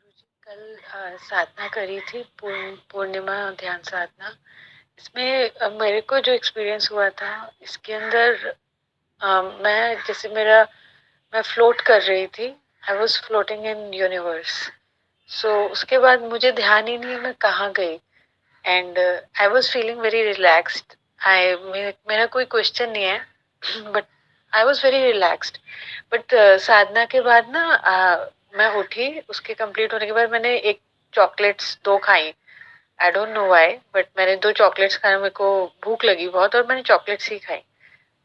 गुरुजी कल साधना करी थी पूर्णिमा ध्यान साधना। इसमें मेरे को जो एक्सपीरियंस हुआ था इसके अंदर मैं फ्लोट कर रही थी। I was floating in universe. So उसके बाद मुझे ध्यान ही नहीं मैं कहाँ गई। And I was feeling very relaxed. मेरा कोई क्वेश्चन नहीं है but I was very relaxed. But साधना के बाद ना मैं उठी। उसके कंप्लीट होने के बाद मैंने एक चॉकलेट्स 2 खाई। I don't know why but मैंने 2 चॉकलेट्स खाए। मेरे को भूख लगी बहुत और मैंने चॉकलेट्स ही खाई।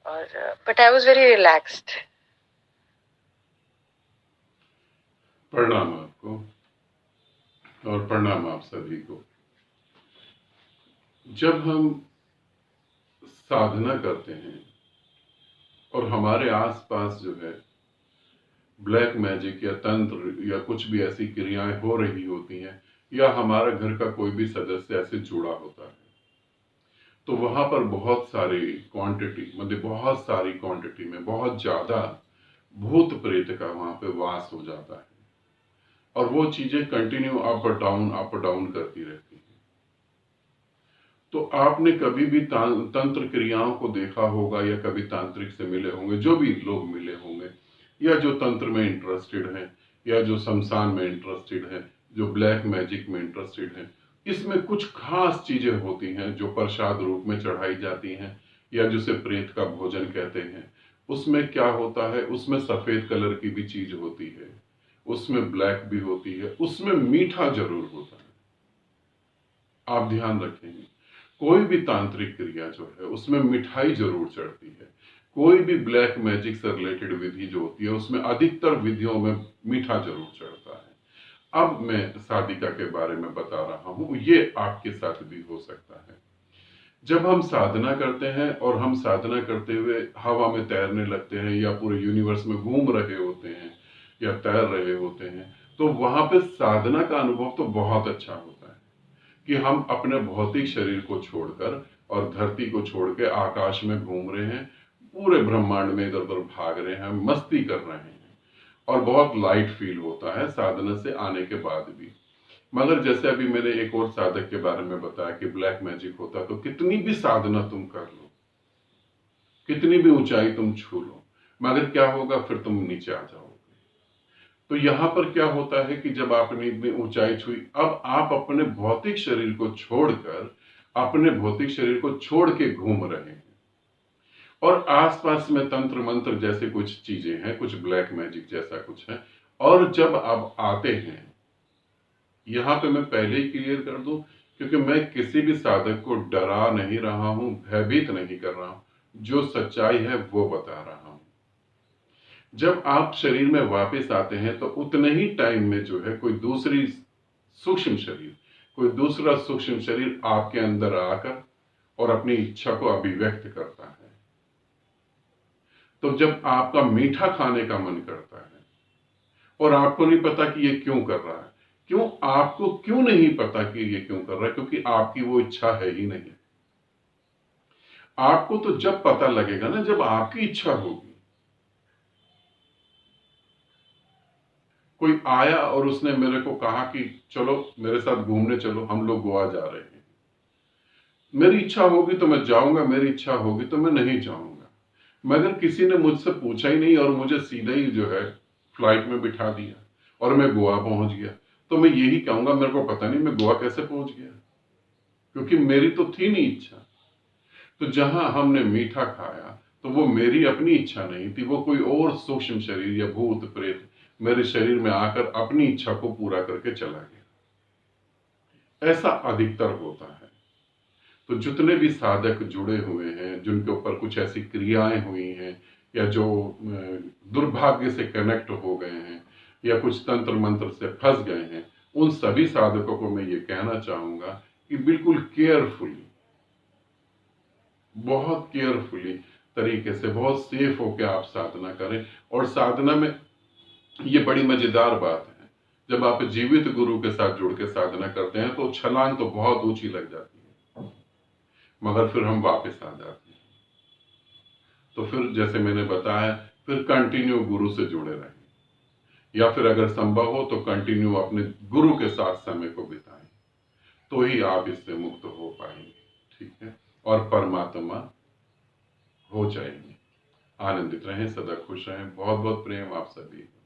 और but I was very relaxed. प्रणाम आपको और प्रणाम आप सभी को। जब हम साधना करते हैं और हमारे आसपास जो है ब्लैक मैजिक या तंत्र या कुछ भी ऐसी क्रियाएं हो रही होती हैं या हमारा घर का कोई भी सदस्य ऐसे जुड़ा होता है तो वहां पर बहुत सारी क्वांटिटी मतलब बहुत सारी क्वांटिटी में बहुत ज्यादा भूत प्रेत का वहां पे वास हो जाता है और वो चीजें कंटिन्यू अप डाउन करती रहती हैं। तो आपने कभी भी तंत्र क्रियाओं को देखा होगा या कभी तांत्रिक से मिले होंगे, जो भी लोग मिले होंगे या जो तंत्र में इंटरेस्टेड हैं या जो शमशान में इंटरेस्टेड हैं, जो ब्लैक मैजिक में इंटरेस्टेड हैं, इसमें कुछ खास चीजें होती हैं जो प्रसाद रूप में चढ़ाई जाती हैं या जिसे प्रेत का भोजन कहते हैं। उसमें क्या होता है, उसमें सफेद कलर की भी चीज होती है, उसमें ब्लैक भी होती है, उसमें मीठा जरूर होता है। आप ध्यान रखेंगे कोई भी तांत्रिक क्रिया जो है उसमें मिठाई जरूर चढ़ती है। कोई भी ब्लैक मैजिक से रिलेटेड विधि जो होती है उसमें अधिकतर विधियों में मीठा जरूर चढ़ता है। अब मैं साधिका के बारे में बता रहा हूं, ये आपके साथ भी हो सकता है। जब हम साधना करते हैं और हम साधना करते हुए हवा में तैरने लगते हैं या पूरे यूनिवर्स में घूम रहे होते हैं या तैर रहे होते हैं, तो वहां पे साधना का अनुभव तो बहुत अच्छा होता है कि हम अपने भौतिक शरीर को छोड़कर और धरती को छोड़ के आकाश में घूम रहे हैं, पूरे ब्रह्मांड में इधर उधर भाग रहे हैं, मस्ती कर रहे हैं और बहुत लाइट फील होता है साधना से आने के बाद भी। मगर जैसे अभी मैंने एक और साधक के बारे में बताया कि ब्लैक मैजिक होता, तो कितनी भी साधना तुम कर लो, कितनी भी ऊंचाई तुम छू लो, मगर क्या होगा, फिर तुम नीचे आ जाओगे। तो यहां पर क्या होता है कि जब आपने इतनी ऊंचाई छुई, अब आप अपने भौतिक शरीर को छोड़कर अपने भौतिक शरीर को छोड़ के घूम रहे हैं और आसपास में तंत्र मंत्र जैसे कुछ चीजें हैं, कुछ ब्लैक मैजिक जैसा कुछ है। और जब आप आते हैं, यहां पे मैं पहले ही क्लियर कर दूं, क्योंकि मैं किसी भी साधक को डरा नहीं रहा हूं, भयभीत नहीं कर रहा हूं, जो सच्चाई है वो बता रहा हूं। जब आप शरीर में वापस आते हैं तो उतने ही टाइम में जो है कोई दूसरी सूक्ष्म शरीर, कोई दूसरा सूक्ष्म शरीर आपके अंदर आकर और अपनी इच्छा को अभिव्यक्त करता है। तो जब आपका मीठा खाने का मन करता है और आपको नहीं पता कि ये क्यों कर रहा है, क्यों आपको क्यों नहीं पता कि ये क्यों कर रहा है, क्योंकि आपकी वो इच्छा है ही नहीं। आपको तो जब पता लगेगा ना, जब आपकी इच्छा होगी। कोई आया और उसने मेरे को कहा कि चलो मेरे साथ घूमने चलो, हम लोग गोवा जा रहे हैं। मेरी इच्छा होगी तो मैं जाऊंगा, मेरी इच्छा होगी तो मैं नहीं जाऊंगा। मगर किसी ने मुझसे पूछा ही नहीं और मुझे सीधा ही जो है फ्लाइट में बिठा दिया और मैं गोवा पहुंच गया, तो मैं यही कहूंगा मेरे को पता नहीं मैं गोवा कैसे पहुंच गया, क्योंकि मेरी तो थी नहीं इच्छा। तो जहां हमने मीठा खाया तो वो मेरी अपनी इच्छा नहीं थी, वो कोई और सूक्ष्म शरीर या भूत प्रेत मेरे शरीर में आकर अपनी इच्छा को पूरा करके चला गया। ऐसा अधिकतर होता है। तो जितने भी साधक जुड़े हुए हैं, जिनके ऊपर कुछ ऐसी क्रियाएं हुई हैं या जो दुर्भाग्य से कनेक्ट हो गए हैं या कुछ तंत्र मंत्र से फंस गए हैं, उन सभी साधकों को मैं ये कहना चाहूंगा कि बिल्कुल केयरफुली, बहुत केयरफुली तरीके से, बहुत सेफ होकर आप साधना करें। और साधना में ये बड़ी मजेदार बात है, जब आप जीवित गुरु के साथ जुड़ के साधना करते हैं तो छलांग तो बहुत ऊंची लग जाती है, मगर फिर हम वापस आ जाते हैं। तो फिर जैसे मैंने बताया, फिर कंटिन्यू गुरु से जुड़े रहें, या फिर अगर संभव हो तो कंटिन्यू अपने गुरु के साथ समय को बिताएं, तो ही आप इससे मुक्त हो पाएंगे। ठीक है, और परमात्मा हो जाएंगे। आनंदित रहें, सदा खुश रहें। बहुत बहुत प्रेम आप सभी को।